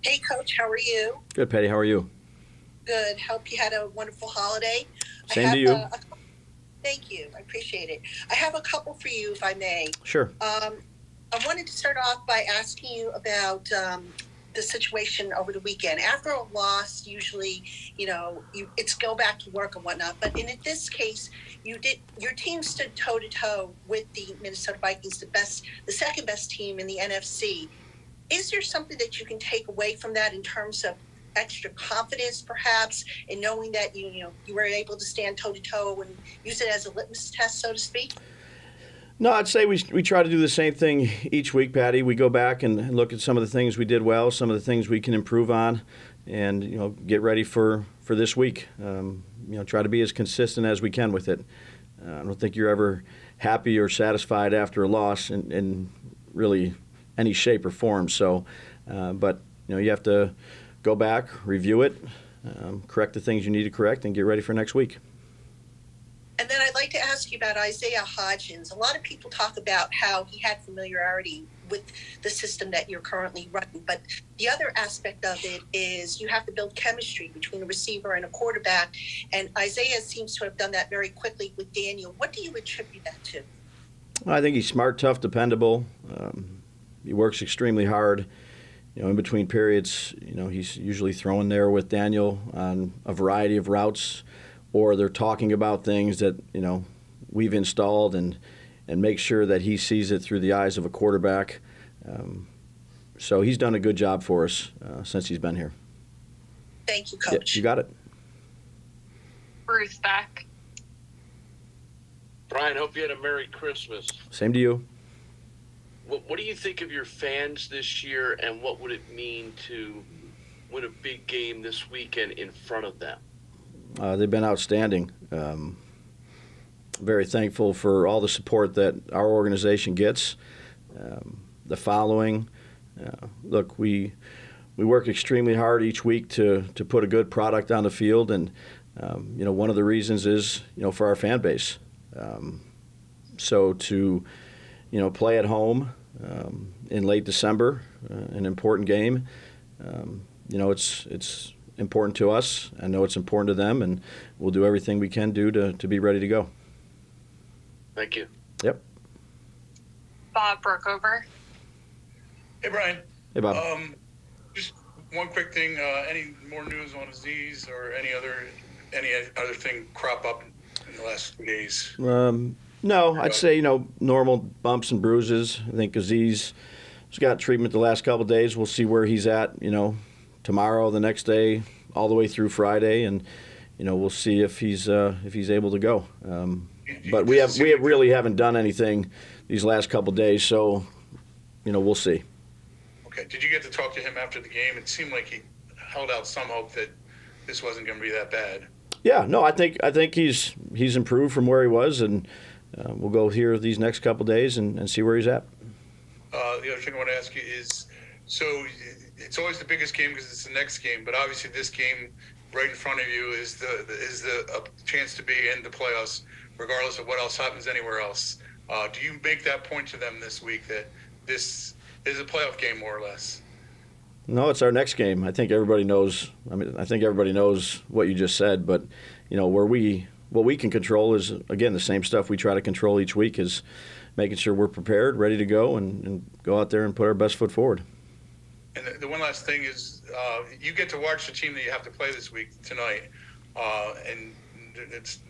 Hey, Coach, how are you? Good, Patty. How are you? Good. Hope you had a wonderful holiday. I Same to have you. thank you. I appreciate it. I have a couple for you, if I may. Sure. I wanted to start off by asking you about the situation over the weekend. After a loss, usually, it's go back to work and whatnot. But in this case, your team stood toe to toe with the Minnesota Vikings, the second best team in the NFC. Is there something that you can take away from that in terms of extra confidence, perhaps, in knowing that you were able to stand toe to toe and use it as a litmus test, so to speak? No, I'd say we try to do the same thing each week, Patty. We go back and look at some of the things we did well, some of the things we can improve on, and get ready for this week. Try to be as consistent as we can with it. I don't think you're ever happy or satisfied after a loss in really any shape or form. So, but you have to go back, review it, correct the things you need to correct, and get ready for next week. And then I'd like to ask you about Isaiah Hodgins. A lot of people talk about how he had familiarity with the system that you're currently running, but the other aspect of it is you have to build chemistry between a receiver and a quarterback, and Isaiah seems to have done that very quickly with Daniel. What do you attribute that to? I think he's smart, tough, dependable. He works extremely hard. In between periods, he's usually throwing there with Daniel on a variety of routes, or they're talking about things that, we've installed and make sure that he sees it through the eyes of a quarterback. So he's done a good job for us since he's been here. Thank you, Coach. Yeah, you got it. Bruce back. Brian, hope you had a Merry Christmas. Same to you. What do you think of your fans this year, and what would it mean to win a big game this weekend in front of them? They've been outstanding. Very thankful for all the support that our organization gets. The following, look, we work extremely hard each week to put a good product on the field, and one of the reasons is for our fan base. So to play at home in late December, an important game. It's important to us. I know it's important to them, and we'll do everything we can do to be ready to go. Thank you. Yep. Bob Brookover. Hey, Brian. Hey, Bob. Just one quick thing. Any more news on Aziz or any other thing crop up in the last few days? No, I'd say, normal bumps and bruises. I think Aziz has got treatment the last couple of days. We'll see where he's at, tomorrow, the next day, all the way through Friday, and, we'll see if he's able to go. But we really haven't done anything these last couple of days, so, we'll see. Okay. Did you get to talk to him after the game? It seemed like he held out some hope that this wasn't going to be that bad. Yeah, no, I think he's improved from where he was, and we'll go here these next couple of days and see where he's at. The other thing I want to ask you is, so it's always the biggest game because it's the next game, but obviously this game right in front of you is the chance to be in the playoffs, regardless of what else happens anywhere else. Do you make that point to them this week that this is a playoff game, more or less? No, it's our next game. I think everybody knows. I think everybody knows what you just said. But what we can control is, again, the same stuff we try to control each week, is making sure we're prepared, ready to go, and go out there and put our best foot forward. And the one last thing is, you get to watch the team that you have to play this week tonight, and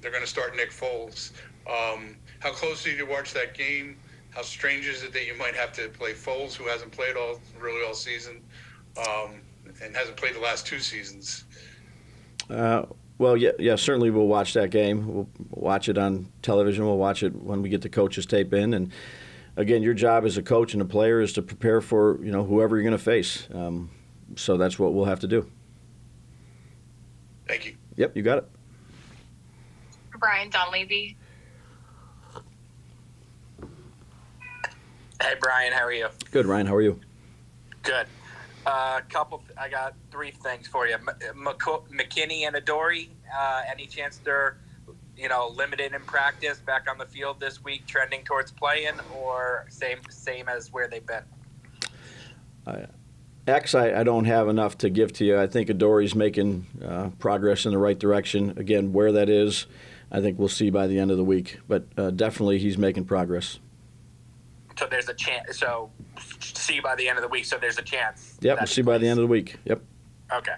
they're going to start Nick Foles. How closely do you watch that game? How strange is it that you might have to play Foles, who hasn't played all season, and hasn't played the last two seasons? Well, yeah, certainly we'll watch that game. We'll watch it on television. We'll watch it when we get the coaches tape in. And again, your job as a coach and a player is to prepare for whoever you're going to face. So that's what we'll have to do. Thank you. Yep, you got it. Brian Dunleavy. Hey, Brian, how are you? Good, Ryan. How are you? Good. I got three things for you. McKinney and Adoree, any chance they're, limited in practice, back on the field this week, trending towards playing, or same as where they've been? I don't have enough to give to you. I think Adorie's making progress in the right direction. Again, where that is, I think we'll see by the end of the week. But definitely he's making progress. So there's a chance. So see by the end of the week. So there's a chance. Yep, we'll see by the end of the week. Yep. Okay.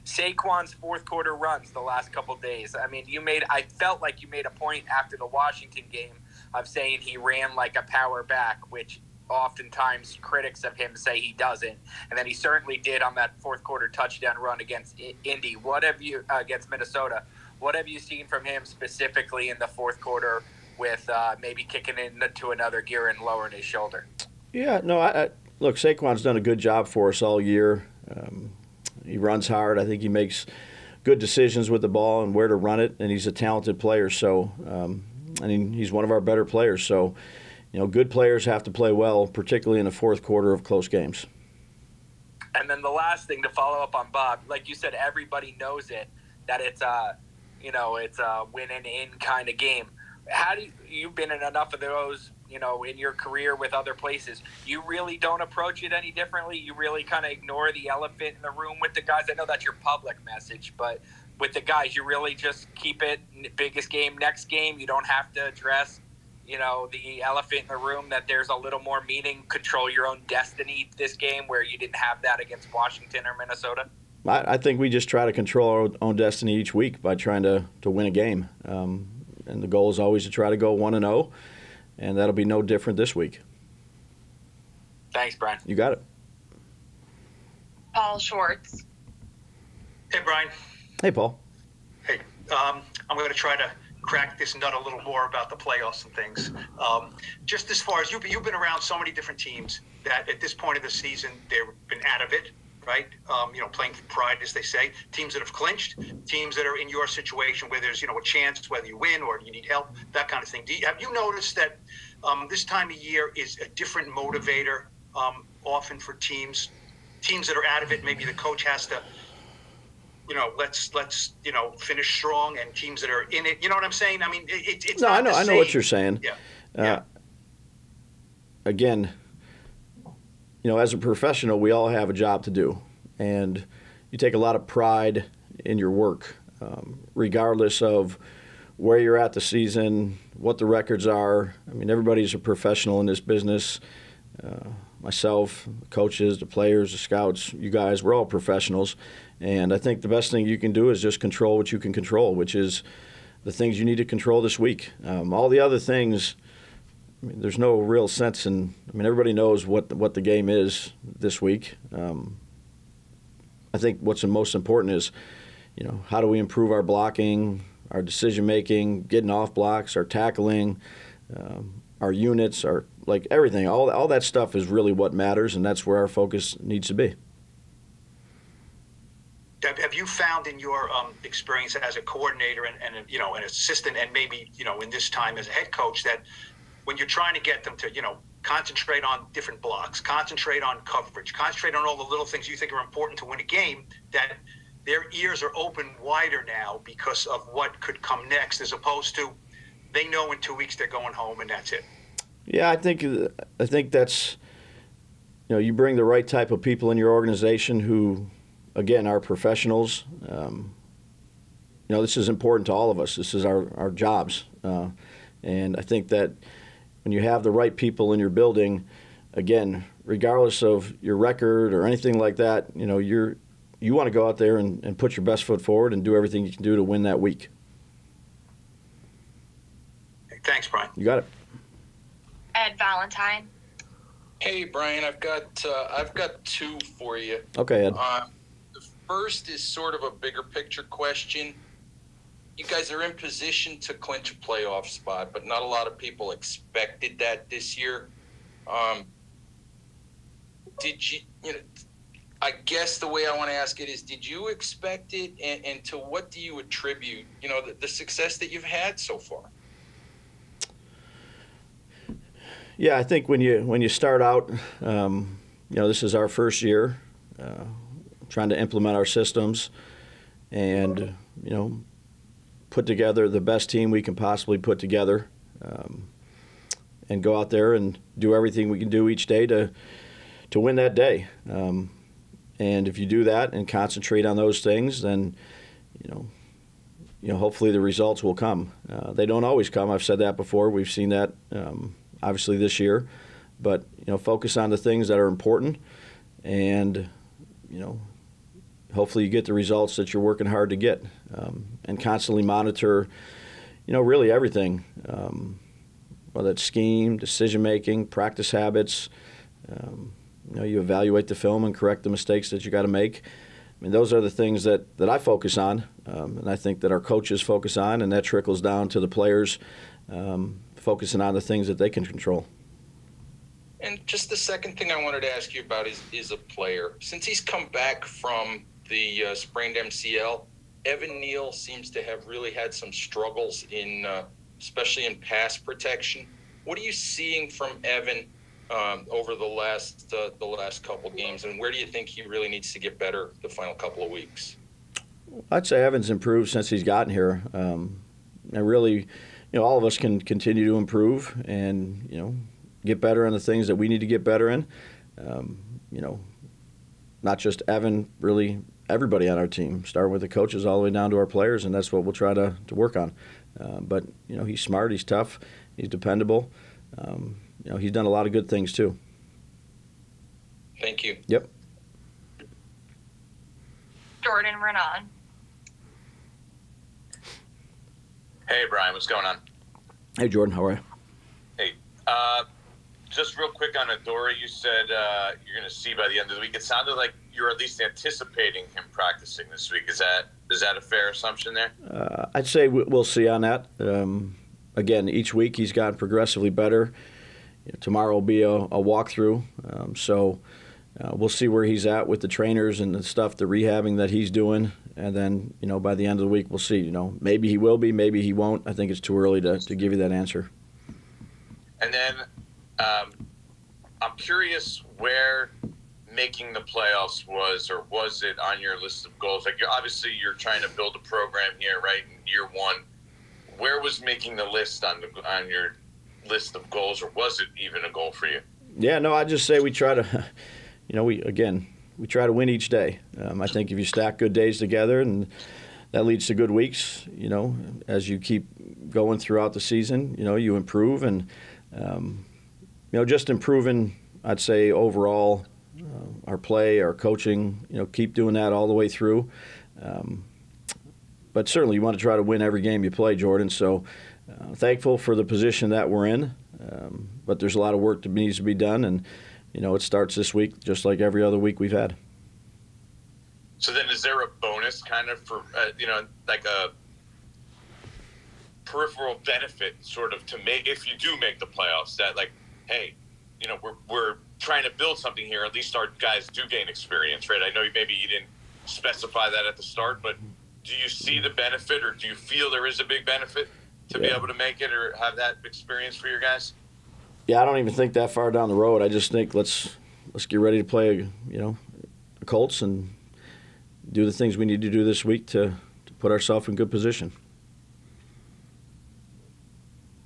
Saquon's fourth quarter runs the last couple days. I mean, I felt like you made a point after the Washington game of saying he ran like a power back, which oftentimes critics of him say he doesn't. And then he certainly did on that fourth quarter touchdown run against Indy. Against Minnesota? What have you seen from him specifically in the fourth quarter with maybe kicking into another gear and lowering his shoulder? Yeah, no, look, Saquon's done a good job for us all year. He runs hard. I think he makes good decisions with the ball and where to run it, and he's a talented player. So, he's one of our better players. So, good players have to play well, particularly in the fourth quarter of close games. And then the last thing to follow up on Bob, like you said, everybody knows it, that it's a win and in kind of game. How do you've been in enough of those, in your career with other places, you really don't approach it any differently? You really kind of ignore the elephant in the room with the guys? I know that's your public message, but with the guys, you really just keep it biggest game, next game. You don't have to address, the elephant in the room, that there's a little more meaning, control your own destiny this game where you didn't have that against Washington or Minnesota. I think we just try to control our own destiny each week by trying to win a game. And the goal is always to try to go 1-0, and that'll be no different this week. Thanks, Brian. You got it. Paul Schwartz. Hey, Brian. Hey, Paul. Hey, I'm going to try to crack this nut a little more about the playoffs and things. Just as far as you've been around so many different teams that at this point of the season, they've been out of it, right? Playing for pride, as they say. Teams that have clinched, teams that are in your situation where there's, a chance whether you win or you need help, that kind of thing. Have you noticed that this time of year is a different motivator often for teams that are out of it? Maybe the coach has to, let's finish strong, and teams that are in it, you know what I'm saying? I mean, it's no, not I know what you're saying. Yeah. Again, as a professional, we all have a job to do, and you take a lot of pride in your work, regardless of where you're at the season, what the records are. I mean, everybody's a professional in this business. Myself, the coaches, the players, the scouts, you guys, we're all professionals. And I think the best thing you can do is just control what you can control, which is the things you need to control this week. All the other things, there's no real sense in. Everybody knows what the game is this week. I think what's the most important is, how do we improve our blocking, our decision making, getting off blocks, our tackling, our units, everything. All that stuff is really what matters, and that's where our focus needs to be. Have you found in your experience as a coordinator and an assistant, and maybe in this time as a head coach, that when you're trying to get them to concentrate on different blocks, concentrate on coverage, concentrate on all the little things you think are important to win a game, that their ears are open wider now because of what could come next, as opposed to they know in 2 weeks they're going home and that's it? Yeah, I think that's, you bring the right type of people in your organization who, again, are professionals. This is important to all of us. This is our jobs. And I think that when you have the right people in your building, again, regardless of your record or anything like that, you want to go out there and put your best foot forward and do everything you can do to win that week. Thanks, Brian. You got it. Ed Valentine. Hey, Brian, I've got two for you. Okay, Ed. The first is sort of a bigger picture question. You guys are in position to clinch a playoff spot, but not a lot of people expected that this year. Did you, I guess the way I want to ask it is, did you expect it, and to what do you attribute, the success that you've had so far? Yeah, I think when you start out, this is our first year trying to implement our systems and, put together the best team we can possibly put together and go out there and do everything we can do each day to win that day. And if you do that and concentrate on those things, then hopefully the results will come. They don't always come. I've said that before. We've seen that obviously this year. But focus on the things that are important, and hopefully you get the results that you're working hard to get, and constantly monitor really everything, whether it's scheme, decision making, practice habits. You evaluate the film and correct the mistakes that you got to make. I mean, those are the things that I focus on, and I think that our coaches focus on, and that trickles down to the players focusing on the things that they can control. And just the second thing I wanted to ask you about is a player. Since he's come back from the sprained MCL, Evan Neal seems to have really had some struggles in, especially in pass protection. What are you seeing from Evan over the last couple games, and where do you think he really needs to get better the final couple of weeks? I'd say Evan's improved since he's gotten here. And really, all of us can continue to improve and get better in the things that we need to get better in. Not just Evan, really everybody on our team, starting with the coaches all the way down to our players, and that's what we'll try to work on. But he's smart, he's tough, he's dependable. He's done a lot of good things too. Thank you. Yep. Jordan Renan. Hey, Brian, what's going on? Hey, Jordan, how are you? Hey, just real quick on Adoree', you said you're going to see by the end of the week. It sounded like you're at least anticipating him practicing this week. Is that a fair assumption there? I'd say we'll see on that. Again, each week he's gotten progressively better. Tomorrow will be a walkthrough, so we'll see where he's at with the trainers and the stuff, the rehabbing that he's doing, and then by the end of the week we'll see. Maybe he will be, maybe he won't. I think it's too early to give you that answer. And then I'm curious where making the playoffs was, or was it on your list of goals? Like, obviously you're trying to build a program here, right, in year one. Where was making the list on your list of goals, or was it even a goal for you? Yeah, no, I just say we try to, we try to win each day. I think if you stack good days together, and that leads to good weeks, as you keep going throughout the season, you improve, and just improving, I'd say overall, our play, our coaching, keep doing that all the way through. But certainly you want to try to win every game you play, Jordan. So thankful for the position that we're in. But there's a lot of work that needs to be done. And, it starts this week just like every other week we've had. So then is there a bonus kind of for, like a peripheral benefit sort of to make, if you do make the playoffs, that like, hey, we're trying to build something here. At least our guys do gain experience, right? I know maybe you didn't specify that at the start, but do you see the benefit, or do you feel there is a big benefit to be able to make it or have that experience for your guys? Yeah, I don't even think that far down the road. I just think let's get ready to play, the Colts and do the things we need to do this week to put ourselves in good position.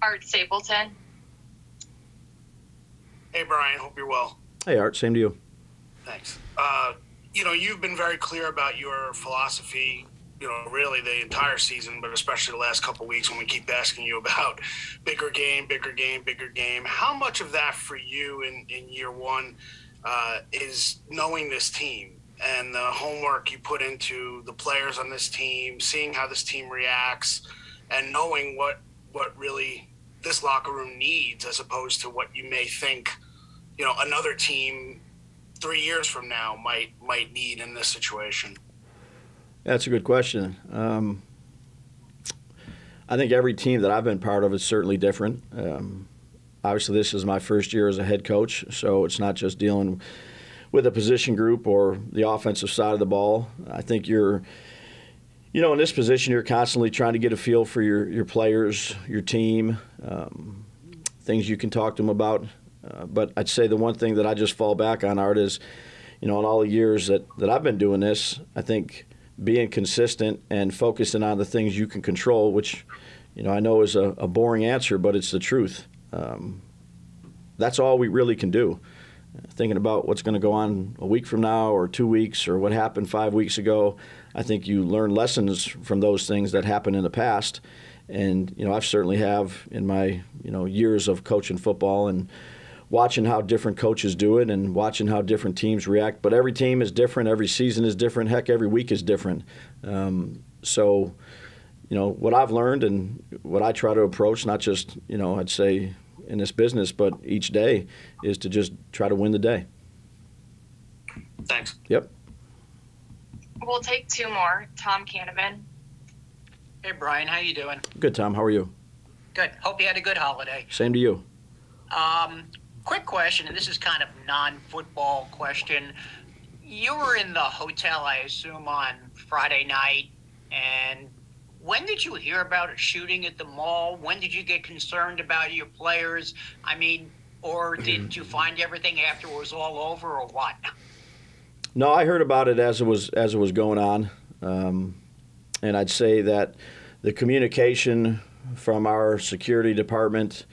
Art Stapleton. Hey, Brian, hope you're well. Hey, Art, same to you. Thanks. You've been very clear about your philosophy, really the entire season, but especially the last couple of weeks when we keep asking you about bigger game. How much of that for you in year one is knowing this team and the homework you put into the players on this team, seeing how this team reacts, and knowing what really this locker room needs as opposed to what you may think, another team 3 years from now might need in this situation? That's a good question. I think every team that I've been part of is certainly different. Obviously, this is my first year as a head coach, so it's not just dealing with a position group or the offensive side of the ball. I think you're, in this position, you're constantly trying to get a feel for your players, your team, things you can talk to them about. But I'd say the one thing that I just fall back on, Art, is, in all the years that I've been doing this, I think being consistent and focusing on the things you can control, which, I know is a boring answer, but it's the truth. That's all we really can do. thinking about what's going to go on a week from now or 2 weeks or what happened 5 weeks ago. I think you learn lessons from those things that happened in the past. And, I've certainly have in my, years of coaching football and watching how different coaches do it and watching how different teams react. But every team is different. Every season is different. Heck, every week is different. So, what I've learned and what I try to approach, not just, I'd say in this business, but each day, is to just try to win the day. Thanks. Yep. We'll take 2 more. Tom Canavan. Hey, Brian, how you doing? Good, Tom. How are you? Good. Hope you had a good holiday. Same to you. Quick question, and this is kind of non-football question. You were in the hotel, I assume, on Friday night, and when did you hear about a shooting at the mall? When did you get concerned about your players? I mean, or did you find everything after it was all over, or what? No, I heard about it as it was going on, and I'd say that the communication from our security department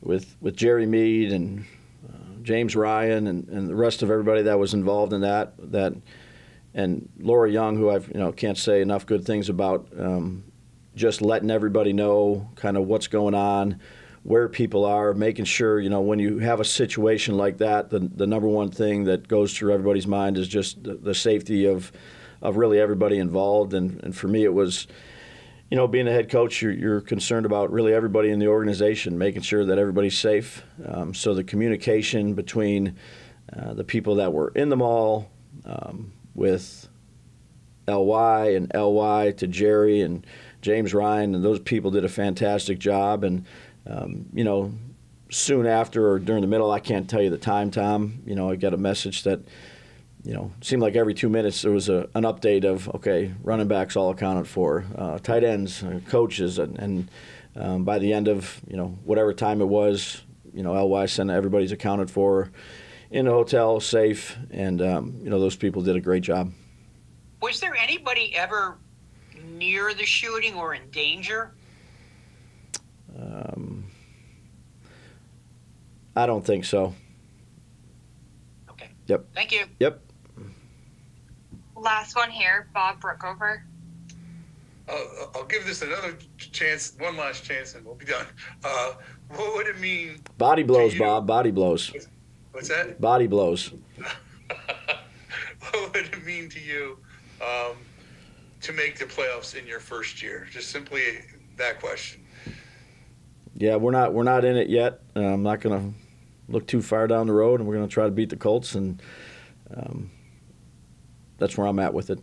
with Jerry Meade and James Ryan and the rest of everybody that was involved in that and Laura Young, who I've can't say enough good things about, just letting everybody know kind of what's going on, where people are, making sure when you have a situation like that, the number one thing that goes through everybody's mind is just the safety of really everybody involved. And for me, it was, being a head coach, you're concerned about really everybody in the organization, making sure that everybody's safe. So the communication between the people that were in the mall with LY and LY to Jerry and James Ryan, and those people did a fantastic job. And, soon after or during the middle, I can't tell you the time, Tom, I got a message that, seemed like every 2 minutes there was an update of, okay, running backs all accounted for, tight ends, coaches, and by the end of, whatever time it was, LY sent everybody's accounted for in the hotel, safe, and, those people did a great job. Was there anybody ever near the shooting or in danger? I don't think so. Okay. Yep. Thank you. Yep. Last one here, Bob Brookover. I'll give this another chance, one last chance, and we'll be done. What would it mean? Body blows, Bob. Body blows. What's that? Body blows. What would it mean to you to make the playoffs in your first year? Just simply that question. Yeah, we're not in it yet. I'm not going to look too far down the road, and we're going to try to beat the Colts, and that's where I'm at with it.